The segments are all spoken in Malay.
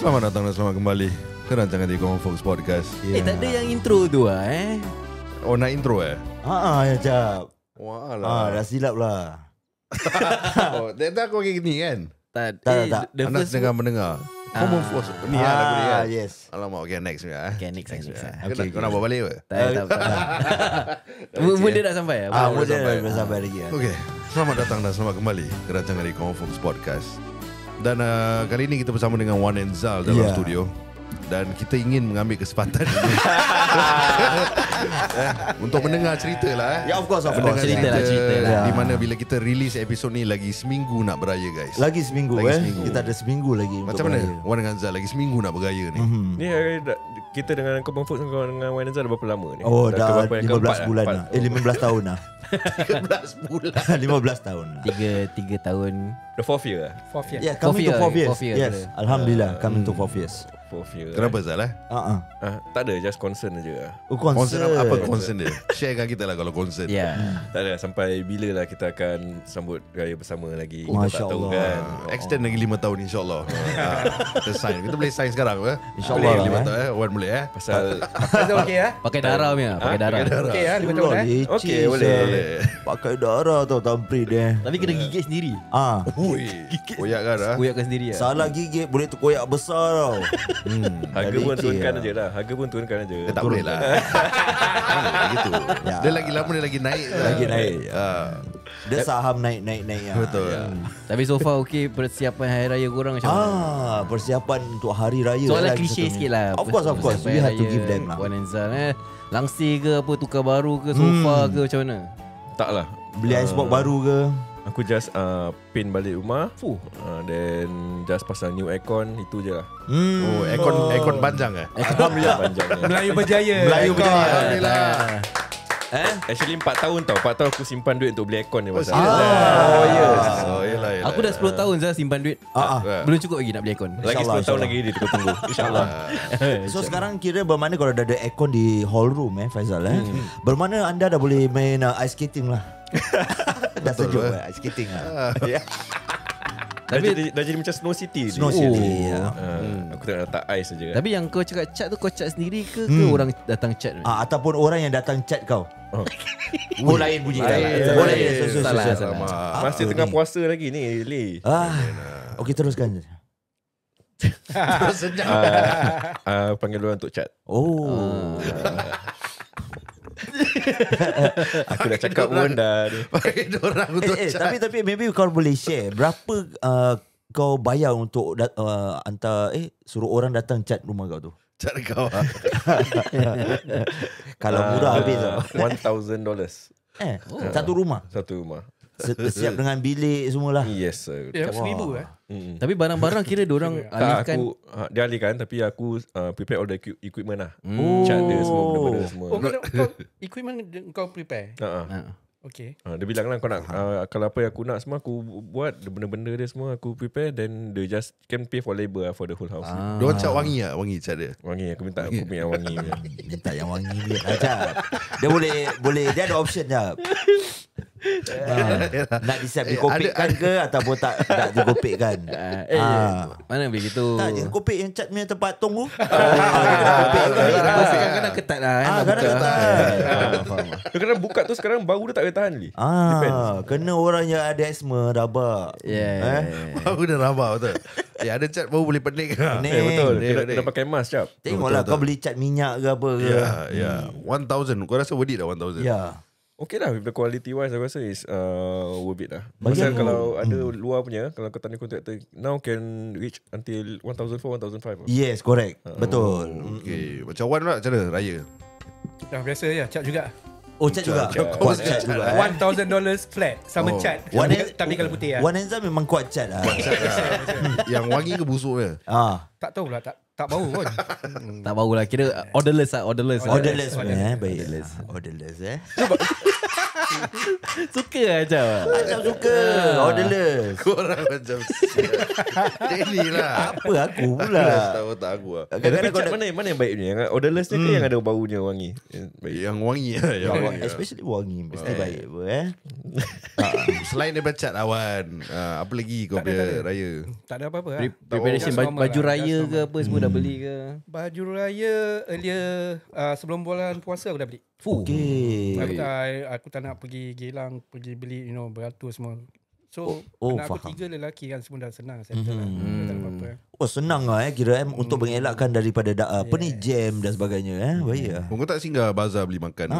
Selamat datang dan selamat kembali ke rancangan di Common Folks Podcast. Tak ada yang intro tu Oh, nak intro ya Jap. Walah. Dah silap lah. Oh, dah aku kayak gini kan? Tak. Anda sedang mendengar Common Folks ni lagu ni kan? Yes. Alamak, okay, next ya. Okay, next. Kau nak bawa balik ke? Tak. Benda dah sampai Muda dah sampai lagi. Okay, selamat datang dan selamat kembali ke rancangan di Common Folks Podcast. Dan kali ini kita bersama dengan Wan and Zal dalam studio. Dan kita ingin mengambil kesempatan ini untuk mendengar cerita lah. Ya, of course. Cerita lah. Di mana bila kita release episod ni lagi seminggu nak beraya, guys. Lagi seminggu. Kita ada seminggu lagi. Macam mana Wan dengan Zal lagi seminggu nak beraya ni? Ni kita dengan Common Folks dengan Wan Zal dah berapa lama ni? Oh, dah 15 bulan lah. 15 tahun lah. 13 bulan 15 tahun. 3 tahun. The 4th year lah. Yeah, coming to 4 years. Fourth year. Yes, Alhamdulillah coming to 4 years. 4th year. Kenapa Zal Tak ada, just concern je lah. Concern apa concern dia? Sharekan kita lah kalau concern. Tak ada, sampai bila lah kita akan sambut raya bersama lagi. Kita Masya tak tahu Allah. kan. Extend lagi 5 tahun insyaAllah. Kita sign. Kita boleh sign sekarang InsyaAllah boleh 5 tahun Wan boleh Pasal okey ya? Pakai darah punya. Pakai darah. Okey ya, 5 tahun Okey, boleh. Pakai darah tau tamprit dia. Tapi kena gigit sendiri. Ui, koyak kan Koyakkan sendiri. Salah gigit boleh terkoyak besar tau. Harga pun leceh turunkan lah. aje lah. Harga pun turunkan aje. tak boleh lah. Gitu. Dia lagi lama dia lagi naik. Lagi naik. Dia saham naik ya. Betul. Tapi so far okey persiapan hari raya korang macam mana? Persiapan untuk hari raya. Soalan lagi klise satu sikit ni. lah. Of course. Persiapan We have to raya give them lah. Wan and Zal langsir ke apa, tukar baru ke, sofa ke, macam mana? Tak lah. Beli Xbox baru ke? Aku just paint balik rumah. Then just pasang new aircon. Itu je lah. Oh, aircon panjang Alhamdulillah. Panjangnya. Melayu berjaya. Alhamdulillah. Actually 4 tahun tau. 4 tahun aku simpan duit untuk beli aircon ni. Oh, Pasal yelah. Aku dah 10 tahun Zal simpan duit. Belum cukup lagi nak beli aircon. lagi 10 tahun lagi dia tunggu. InsyaAllah. So sekarang kira bermakna kalau dah ada aircon di hall room Faizal bermakna anda dah boleh main ice skating lah. Dah sejuk ice skating lah. Tapi dah jadi macam Snow City. Snow City. Aku tak letak ais saja. Tapi yang kau cakap cat tu, kau cat sendiri ke orang datang cat? Ataupun orang yang datang chat kau. Lain bunyi. Salah. Masih tengah puasa lagi ni, Lee. Okey, teruskan. Panggil orang untuk chat. Aku dah cakap pun dah. Pakai dorang untuk Tapi maybe kau boleh share berapa kau bayar untuk suruh orang datang chat rumah kau tu. chat kau. Kalau murah habis $1,000. satu rumah. Satu rumah. Siap dengan bilik semualah. Yes sir. $1,000 Tapi barang-barang kira diorang alihkan. Dia alihkan. Tapi aku prepare all the equipment lah. Chat dia semua, benda-benda semua. kau equipment kau prepare. Okay. Dia bilang lah kau nak kalau apa yang aku nak semua aku buat, benda-benda dia semua aku prepare. Then they just can pay for labor for the whole house. Diorang cat wangi tak? Wangi cat dia. Wangi aku minta aku punya wangi punya. Minta yang wangi dia aja. Dia boleh dia ada option jap. Nak disiap dikopikkan ke ataupun tak dikopikkan. Mana begitu? Tak je kopik yang cat punya tempat tunggu. Kadang-kadang ketat lah. Kadang-kadang buka tu sekarang bau dia tak boleh tahan ni. Kena orang yang ada asma rabak. Baru dah rabak betul. Ada cat baru boleh pening. Betul. Kena pakai mask cap. Tengoklah kau beli cat minyak ke apa ke. Ya. 1,000. Kau rasa worth it dah 1,000? Ya. Okay lah, with the quality wise aku rasa is worth it lah. Pasal kalau ada luar punya, kalau kau tanya kontraktor, now can reach until 1,400, 1,500. Yes, correct. Betul. Okay. Macam Wan pula macam mana raya? Dah biasa je, cat juga. Cat juga. Kuat cat juga. $1,000 flat sama cat. Tapi kalau putih lah. Wan Enza memang kuat cat lah. Yang wangi ke busuk ke? Tak tahu lah, tak bau pun. Tak bau lah. Kira orderless lah. Orderless. Baik. Orderless Suka Acap. Macam suka. Orderless. Korang macam Ini lah. Apa aku pula? Tahu tak aku lah. Tapi Kadang-kadang kau cat mana yang baik ni? Yang orderless ni ke yang ada baunya wangi? Baik. Yang wangi lah. Yang wangi lah. especially wangi mesti baik apa Selain daripada cat awan, apa lagi kau punya raya? Tak ada apa-apa lah. Preparation Just normal baju lah, raya just ke apa semua dah beli ke? Baju raya earlier sebelum bulan puasa aku dah beli. Okey. Aku tak nak pergi Geylang, pergi beli beratur semua. So anak faham. aku 3 lelaki kan, semua dah senang settle lah. Tak ada apa-apa. Senang lah kira untuk mengelakkan daripada apa ni jam dan sebagainya baik lah. Kau tak singgah bazar beli makan ke?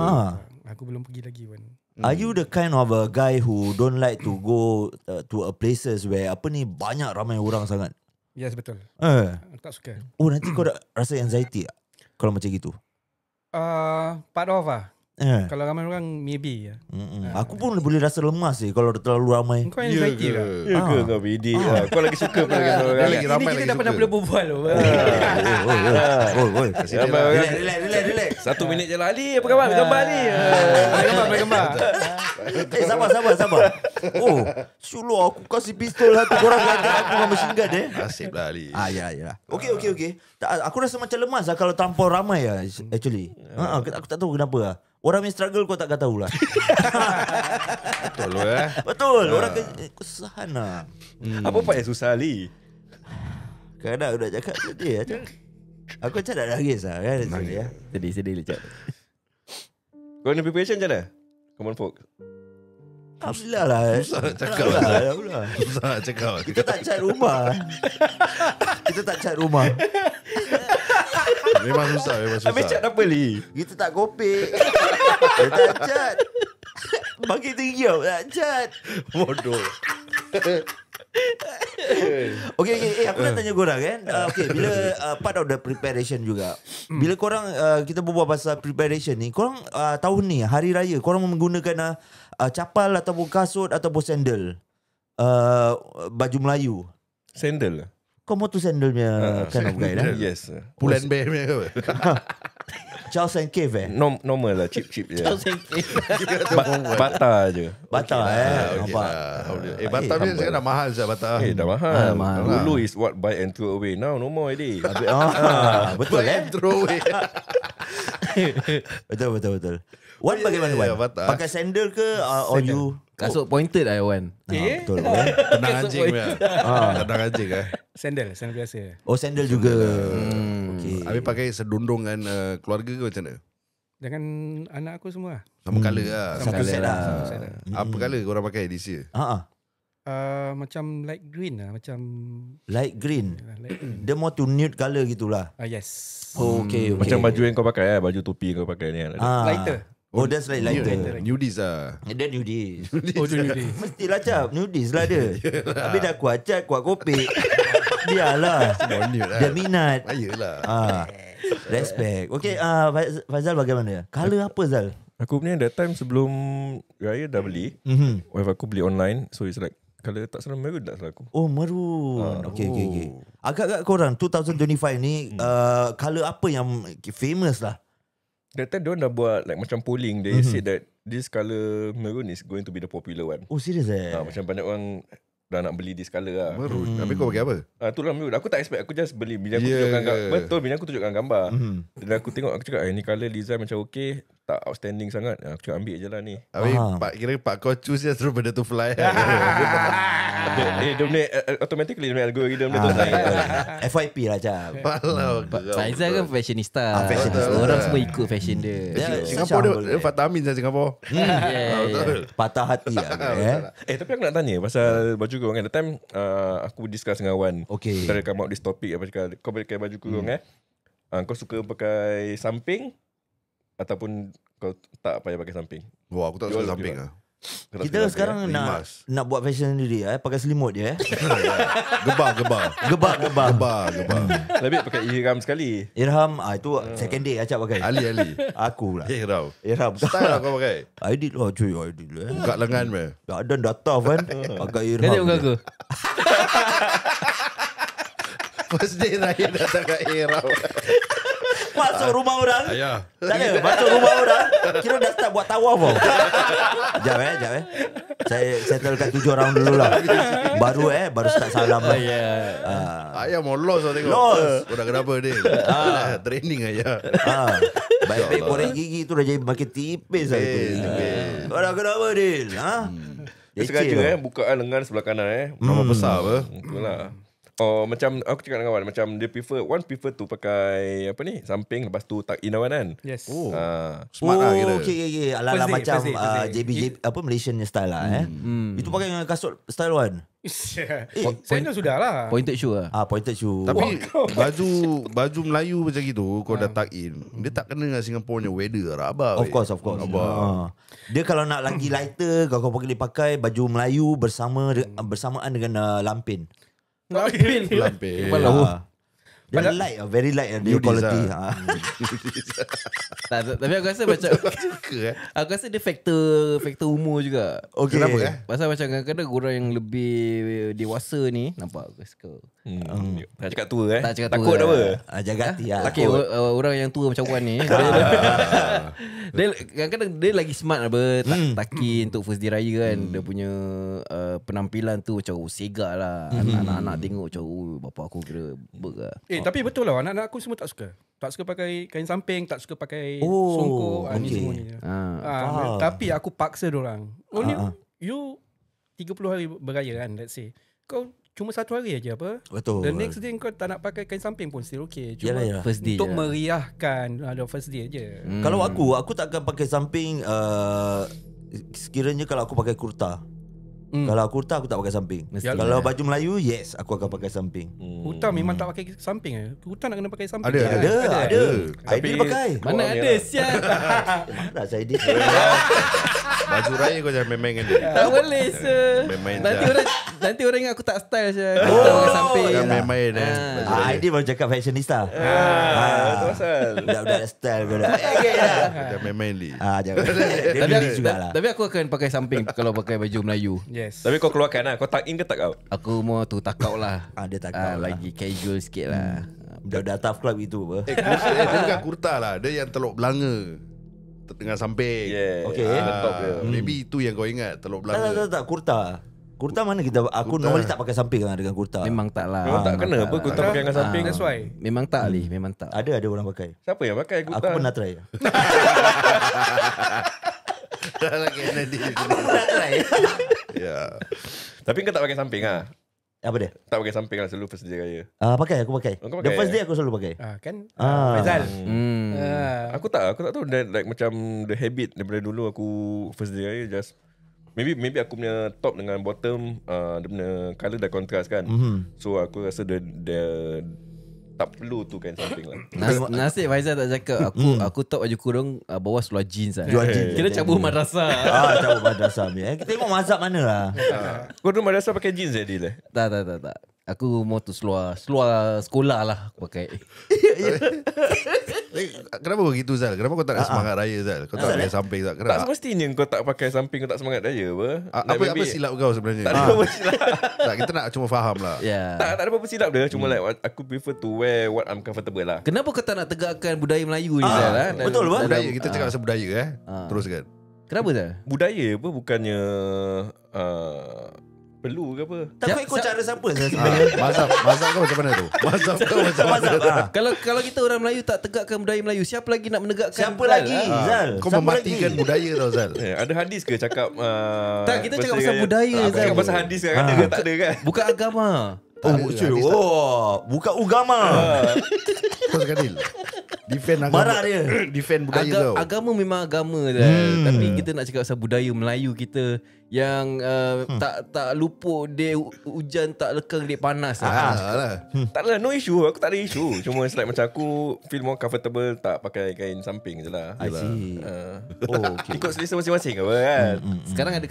Aku belum pergi lagi pun. Are you the kind of a guy who don't like to go to a places where banyak ramai orang sangat? Yes, betul. Aku tak suka. Nanti kau dah rasa anxiety tak? Kalau macam gitu. Part of lah. Kalau ramai orang, maybe. Aku pun boleh rasa lemas kalau terlalu ramai. Kau anxiety lah. Ya ke kau BD? Kau lagi suka pun dengan orang Lagi lain. ramai Ini lagi kita dah pernah suka. boleh berbual loh. Ramai orang. Relax. 1 minit je lah. Ali, apa khabar? Gambar ni. Boleh gambar. Sabar. Syulah aku kasih pistol satu korang kata aku dengan machine gun Nasib lah Ali. Ya. Okey. Aku rasa macam lemas lah kalau terlampau ramai lah actually. Aku tak tahu kenapa lah. Orang yang struggle kau takkan tahu lah. Betul Betul. Orang kesusahan lah. Apa part yang susah Ali? Kadang aku dah cakap tadi aku macam nak nangis lah kan. Sedih le Cap. Kau ni preparation macam mana? Common folk. Alhamdulillah lah. Susah nak cakap. Alhamdulillah. Susah nak cakap. Kita tak cat rumah. Memang susah. Habis cat apa Li? Kita tak kopek. Kita tak cat. Bagi tinggi tau. Tak cat. Bodoh. Okay. Aku nak tanya korang kan. Okay, bila part of the preparation juga. Bila korang kita berbual pasal preparation ni, korang tahun ni hari raya korang menggunakan capal ataupun kasut ataupun sandal, baju Melayu. Sandal lah. Kau mau tu sandalnya kind of guy lah. Yes. Pull and bear punya ke? Charles and Cave Normal lah. Cheap je. Charles and Keith. Bata je. Bata Okay nampak. lah. Batam ni sekarang dah mahal Zat Batam. Dah mahal. mahal. Dulu is what buy and throw away. Now no more already. Betul Throw away. Betul. Wan bagaimana Wan? Batas. Pakai sandal ke or you? Kasut pointed lah Wan. Betul. Tenang anjing punya. Tenang anjing Sandal biasa. Oh sandal juga. Okay. Habis pakai sedundung dengan keluarga ke macam mana? Dengan anak aku semua. Sama colour lah. Satu set lah. Apa colour korang pakai this year? Macam light green lah. Macam Light green. light green. Dia more to nude colour gitulah. Yes. Okay. Macam baju yang kau pakai baju topi kau pakai ni. Lighter. Oh that's like lighter. Nudies lah. Dia nudis. Oh tu ni. Mestilah cap nudis lah dia. Tapi dah kuat cat, kuat kopek. Biarlah. Semua nude lah. Dia minat. Ayolah. Respect. Okay, Fazal bagaimana? Colour apa Zal? Aku punya that time sebelum raya dah beli. Wife aku beli online. So it's like kalau tak salah merun tak salah aku. Oh maroon. Okay. Agak-agak korang 2025 ni colour apa yang famous lah? That time diorang dah buat like macam polling. They said that this colour maroon is going to be the popular one. Oh serius Macam banyak orang dah nak beli this colour lah. Merun. Habis kau pakai apa? Itulah merun. Aku tak expect. Aku just beli. Bila aku Yeah. tunjukkan gambar. Betul, bila aku tunjukkan gambar. Dan aku tengok, aku cakap, ni colour design macam okay. Tak outstanding sangat. Aku cakap ambil je lah ni. Habis kira pak kau choose je terus benda tu fly. Dia punya automatically dia punya algorithm dia tu naik. FYP lah cap. Malau. Faizal kan fashionista. fashionista. Orang semua ikut fashion dia. Singapura dia Fatamin saya Singapura. Betul. Patah hati lah Tapi aku nak tanya pasal baju kurung kan. That time aku discuss dengan Wan. Okay. Kita come out this topic. Apa cakap, kau pakai baju kurung kau suka pakai samping ataupun kau tak payah pakai samping? Wah, aku tak suka samping lah. Kita sekarang nak buat fashion sendiri pakai selimut je Gebak. Gebak. Lebih pakai ihram sekali. Irham itu second day acap pakai. Ali. Aku lah. Rau. Irham. Style lah kau pakai. I did lah cuy, I did lah. Buka lengan meh. Keadaan dah tough kan. Pakai Kau Irham. tengok muka aku. First day raya dah tak kat Rau. Masuk rumah orang. Ayah. Tak ada. Masuk rumah orang. Kira dah start buat tawaf tau. Jap eh. Saya settlekan 7 orang dulu lah. Baru start salam lah. Ayah mau los lah tengok. Los. Udah kenapa dia? Training ayah. Baik-baik korek gigi tu dah jadi makin tipis lah. Kau dah kenapa Dil? Dia sengaja bukaan lengan sebelah kanan Nama besar apa? Itulah. Oh, macam aku cakap dengan kawan, macam dia prefer tu pakai apa ni, samping, lepas tu tuck in kan. Yes. Smart lah kira. Okay. Ala-ala First macam day. JB apa Malaysian style lah Itu pakai dengan kasut style one. Saya dah sudah lah. Pointed shoe lah. Pointed shoe. Tapi baju Melayu macam gitu, kau dah tuck in, dia tak kena dengan Singapore punya weather rabak. Of course. Dia kalau nak lagi lighter, kau boleh pakai baju Melayu bersamaan dengan lampin. Lampin. Dia light, very light dia quality. Tapi aku rasa macam aku rasa dia faktor umur juga. Okay. Kenapa Pasal macam kadang-kadang orang yang lebih dewasa ni nampak aku suka. Tak cakap tua Tak cakap takut tua. apa. Jaga hati lah. Okay, orang yang tua macam Wan ni dia kadang-kadang dia lagi smart apa, takin untuk first day raya kan. Dia punya penampilan tu macam segak lah. Anak-anak tengok macam bapak aku kira berk lah. Tapi betul lah, anak-anak aku semua tak suka. Tak suka pakai kain samping, tak suka pakai songkok, ni semua ni. Tapi aku paksa diorang. You 30 hari beraya kan, let's say. Kau cuma 1 hari aja apa? Betul. The next day kau tak nak pakai kain samping pun still okay. Cuma Yalah. First day untuk je. meriahkan ada first day aja. Kalau aku takkan pakai samping sekiranya kalau aku pakai kurta. Kalau kurta aku tak pakai samping. Mestilah. Kalau baju Melayu, yes, aku akan pakai samping. Hutan memang tak pakai samping Hutan nak kena pakai samping. Ada. Tapi Aidil pakai. Mana Orang ada merah. sial. Mana saya Aidil? Baju raya kau jangan main-main dengan dia. Tak boleh sir. Main-main Nanti orang ingat aku tak style je. Tak pakai samping. Jangan main-main baju raya. Aidil baru cakap fashionista. Itu pasal. Budak-budak style kau dah. Jangan main-main li. Jangan. Dia beli jugalah. Tapi aku akan pakai samping kalau pakai baju Melayu. Yes. Tapi kau keluarkan lah. Kau tuck in ke tak kau? Aku mau tu takau lah. Dia tak tahu. Lagi casual sikit lah. Budak-budak tough club itu apa? Dia bukan kurta lah. Dia yang teluk belanga dengan samping. Yeah. Okay. Top dia. Maybe itu yang kau ingat, teluk belanga. Tak, kurta. Kurta mana aku normally tak pakai samping dengan kurta. Memang tak lah. Memang tak kena apa kau tak pakai dengan samping. That's why. Memang tak Ali. Memang tak. Ada orang pakai. Siapa yang pakai Aku pernah try. Lagi nanti. Pernah try. Ya. Tapi kau tak pakai samping ah. Apa dia? Tak pakai samping lah selalu first day raya. Aku pakai. Kau pakai, The first day aku selalu pakai. Kan Ah. Faizal. Aku tak tahu that, like macam the habit daripada dulu aku first day raya just maybe aku punya top dengan bottom dia punya colour dah kontras kan. So aku rasa the tak perlu tu kain samping lah. Nasib Faizal tak cakap. Aku top baju kurung, bawah seluar jeans lah. Seluar jeans. Kira cabut madrasah. Cabut madrasah ni. Kita tengok mazhab mana lah. Kau dulu madrasah pakai jeans jadi lah. Tak. Aku mau tu seluar sekolah lah aku pakai. Kenapa kau gitu Zal? Kenapa kau tak nak semangat raya Zal? Kau tak pakai samping tak? Tak Kenapa? semestinya kau tak pakai samping kau tak semangat raya apa. Apa silap kau sebenarnya? Tak ada apa silap. Tak, kita nak cuma faham lah. Ya. Tak ada apa-apa silap dia. Cuma like aku prefer to wear what I'm comfortable lah. Kenapa kau tak nak tegakkan budaya Melayu ni Zal? Betul, apa? Budaya, kita cakap pasal budaya Teruskan. Kenapa Zal? Budaya apa bukannya perlu ke apa? Tak kau ikut cara siapa sebenarnya? Mazhab kau macam mana tu? Mazhab kau macam mana? Kalau kita orang Melayu tak tegakkan budaya Melayu, siapa lagi nak menegakkan? Siapa Zal, lagi ah? Zal? Kau Siapa mematikan lagi? budaya tau Zal. Ada hadis ke cakap Tak, kita cakap pasal budaya, Aku Zal. cakap pasal hadis kan ada ke tak ada kan? Bukan agama. Bukan agama. Kau sekadil. Defend agama. Marah dia. Defend budaya kau. Agama memang agama Zal. Tapi kita nak cakap pasal budaya Melayu kita yang tak luput dia hujan, tak lekang dia panas. Alah. Tak lah, no issue. Aku tak ada issue. Cuma it's like macam aku feel more comfortable tak pakai kain samping je lah. I see. Okay. Ikut selesa masing-masing apa kan. Sekarang ada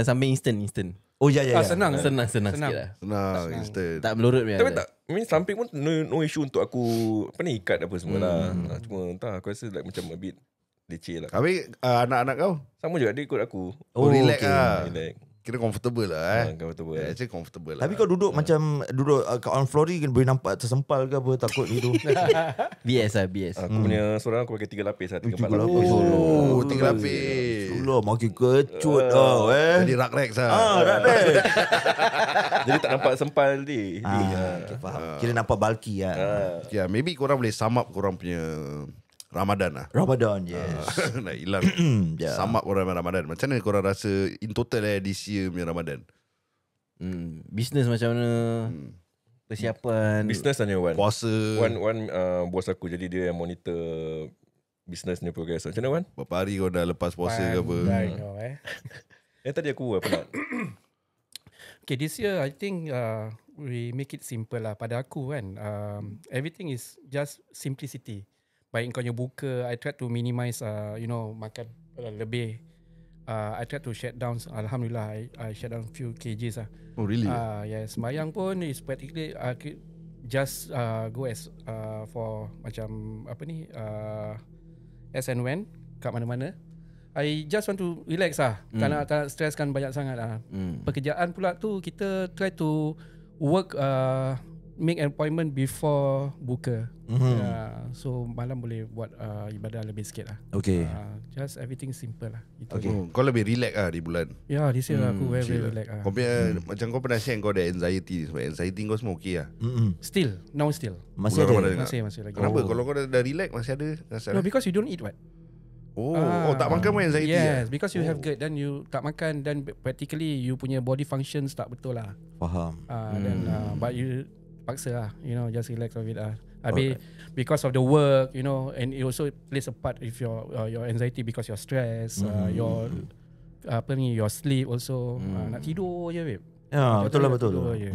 samping instant. Oh ya. Senang. Senang sikit lah. Senang, instant. Tak melurut punya. Tapi tak, I mean samping pun no issue untuk aku apa ni ikat apa semua lah. Cuma entah aku rasa like macam a bit leceh lah. Habis anak-anak kau? Sama juga dia ikut aku. Relax okay. lah. Relax. Kira comfortable lah Comfortable. Actually comfortable lah. Tapi kau duduk macam duduk on floor ni boleh nampak tersempal ke apa, takut gitu. BS lah, BS. Aku punya seorang aku pakai 3 lapis lah, 3-4 lapis. Oh 3 lapis. Dulu makin kecut Jadi rak rex lah. Jadi tak nampak sempal dia. Okay, faham. Kira nampak bulky lah. Ya, maybe korang boleh sum up korang punya Ramadan lah. Ramadan, yes. Nak hilang. Ya. Sum up korang Ramadan. Macam mana korang rasa in total this year punya Ramadan? Business macam mana? Persiapan. Business hanya Wan. Puasa. Wan bos aku, jadi dia yang monitor business ni progress. Macam mana Wan? Berapa hari kau dah lepas puasa ke apa? Pandai kau, Tadi aku apa nak? Okay, this year I think we make it simple lah. Pada aku kan, everything is just simplicity. Baik kau buka, I try to minimize, makan lebih. I try to shut down. Alhamdulillah, I shut down few kgs lah. Oh really? Yes, sembahyang pun is practically just go as for macam apa ni, as and when kat mana-mana. I just want to relax lah. Tak nak stresskan banyak sangat lah. Pekerjaan pula tu kita try to work, make an appointment before buka. So malam boleh buat ibadah lebih sikit lah. Okay. Just everything simple lah. Itu Okay. je. Kau lebih relax lah di bulan. Ya, this year aku very relax lah. Kau punya macam kau pernah share kau ada anxiety. Sebab anxiety kau semua okey lah. Still, now still. Masih Bulan ada. Ramadan juga. Masih lagi. Kenapa? Kalau kau dah relax masih ada No, masalah? because you don't eat what? Oh, tak makan pun anxiety Yes, lah? because you have GERD, then you tak makan, then practically you punya body functions tak betul lah. Faham. Then but you paksa lah, just relax of it lah. Habis because of the work, and it also plays a part with your anxiety because your stress, your your sleep also. Nak tidur je, babe. Ya, betul lah, betul. Tidur je.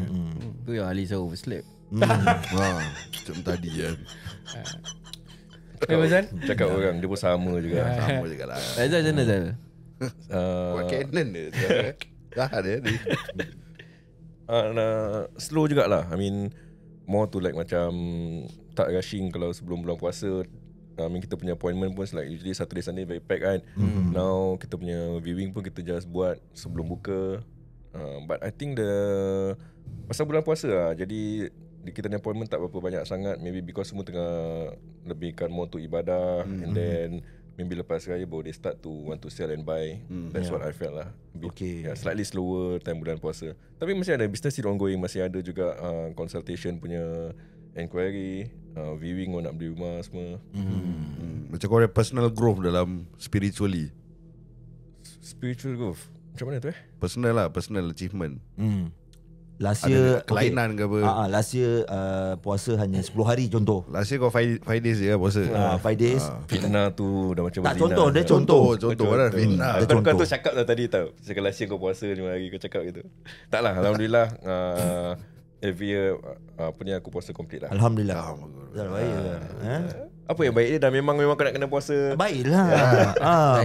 Tu yang Ali saya oversleep. Macam tadi kan. Cakap orang dia pun sama juga. Sama juga lah. Azal macam mana Azal? Buat Canon dia. Dah ada dia. Slow jugalah. I mean more to like macam tak rushing kalau sebelum bulan puasa. I mean kita punya appointment pun like usually Saturday Sunday very packed kan. Now kita punya viewing pun kita just buat sebelum buka. But I think pasal bulan puasa lah, jadi kita punya appointment tak berapa banyak sangat. Maybe because semua tengah lebihkan more to ibadah. And then maybe lepas raya baru they start to want to sell and buy. That's what I felt lah. Okay. Slightly slower time bulan puasa. Tapi masih ada business still ongoing. Masih ada juga consultation punya enquiry, viewing orang nak beli rumah semua. Macam kau ada personal growth dalam spiritually. Spiritual growth macam mana tu Personal lah, personal achievement. Last Ada year kelainan ke apa? last year puasa hanya 10 hari contoh. Last year kau 5 days je lah puasa. 5 days. Fitnah tu dah macam Tak, berzina. contoh, dia contoh. Contoh kan fitnah. Ada Kau contoh. tu cakap dah tadi tau. Cakap last year kau puasa 5 hari, kau cakap gitu. Tak lah, Alhamdulillah. Every year aku puasa complete lah. Alhamdulillah. Dah baik lah. Apa yang baik dia dah memang kau nak kena puasa. Baiklah.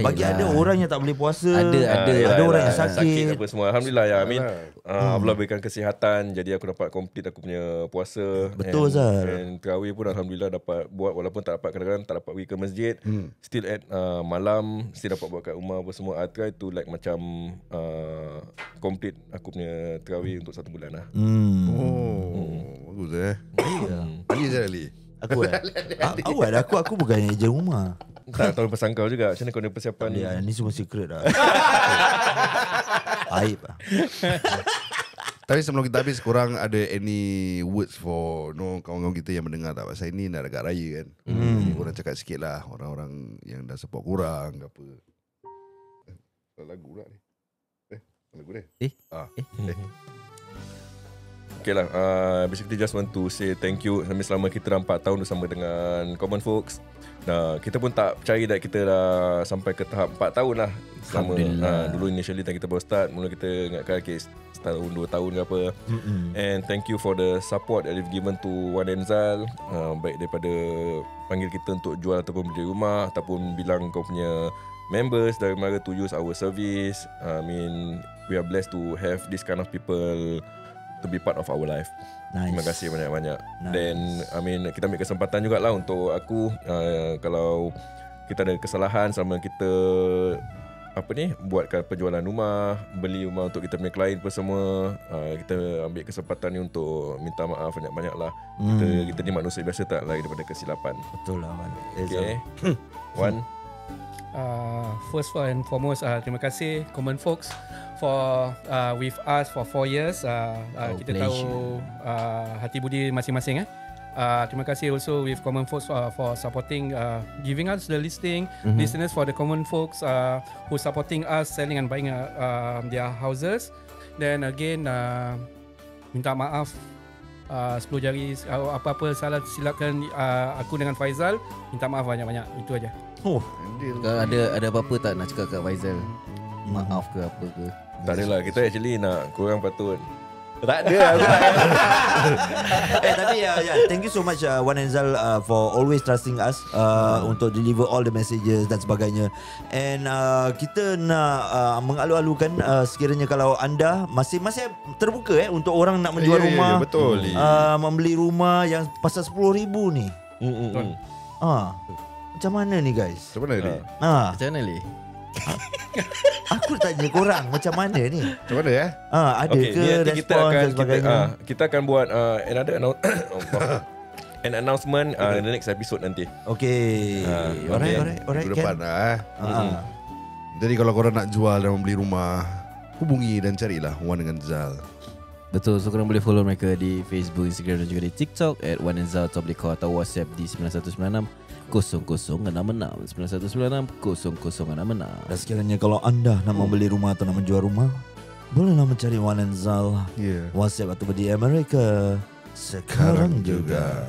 Bagi ada orang yang tak boleh puasa. Ada orang yang sakit. apa semua. Alhamdulillah ya. I mean Allah berikan kesihatan, jadi aku dapat complete aku punya puasa. Betul, Zal. And tarawih pun Alhamdulillah dapat buat, walaupun tak dapat, kadang-kadang tak dapat pergi ke masjid. Still at malam still dapat buat kat rumah apa semua. I try to like macam complete aku punya tarawih untuk 1 bulan lah. Bagus Ali je Ali. Aku bukan ejen rumah. Tak tahu pasal kau juga. Macam mana kau ada persiapan ni? Ya, ni semua secret lah. Aib lah. Tapi sebelum kita habis, korang ada any words for kawan-kawan kita yang mendengar tak? Pasal ini nak dekat raya kan. Korang cakap sikit lah orang-orang yang dah support korang ke apa. Lagu pula ni. Lagu ni. Okay lah, basically just want to say thank you selama kita dah 4 tahun bersama dengan Common Folks. Kita pun tak percaya that kita dah sampai ke tahap 4 tahun lah. Selama dulu initially time kita baru start, mula kita ingatkan setahun 2 tahun ke apa. And thank you for the support that you've given to Wan and Zal, baik daripada panggil kita untuk jual ataupun beli rumah, ataupun bilang kau punya members dari mana to use our service. I mean, we are blessed to have this kind of people to be part of our life. Nice. Terima kasih banyak-banyak. Nice. Then I mean kita ambil kesempatan jugalah untuk aku, kalau kita ada kesalahan selama kita buatkan penjualan rumah, beli rumah untuk kita punya klien pun semua. Kita ambil kesempatan ni untuk minta maaf banyak-banyak lah. Kita ni manusia biasa, tak lari daripada kesilapan. Betul lah Wan. Okay. Wan. First and foremost, terima kasih Common Folks for with us for 4 years. Kita tahu hati budi masing-masing. Terima kasih also with Common Folks for supporting, giving us the listeners for the Common Folks who supporting us selling and buying their houses. Then again, minta maaf 10 jari, apa-apa salah silakan aku dengan Faizal, minta maaf banyak-banyak. Itu aja. Ada apa-apa tak nak cakap kat Faizal? Maaf ke apa ke? Tak adalah, kita actually nak korang patut. Tak ada. Tapi thank you so much Wan and Zal for always trusting us untuk deliver all the messages dan sebagainya. And kita nak mengalu-alukan sekiranya kalau anda masih terbuka untuk orang nak menjual rumah, betul. Membeli rumah yang pasal 10,000 ni. Macam mana ni guys? Macam mana ni? Macam mana Li? Aku tanya korang macam mana ni? Macam mana ya? Ada ke respon dan sebagainya? Kita akan buat an announcement in the next episode nanti. Okay. Alright. Minggu depan Jadi kalau korang nak jual dan membeli rumah, hubungi dan carilah Wan dengan Zal. Betul, so korang boleh follow mereka di Facebook, Instagram dan juga di TikTok @Wan and Zal Top Decor atau WhatsApp di 9196 0066 9196 0066. Dan sekiranya kalau anda nak membeli rumah atau nak menjual rumah, bolehlah mencari Wan and Zal WhatsApp atau di Amerika sekarang juga.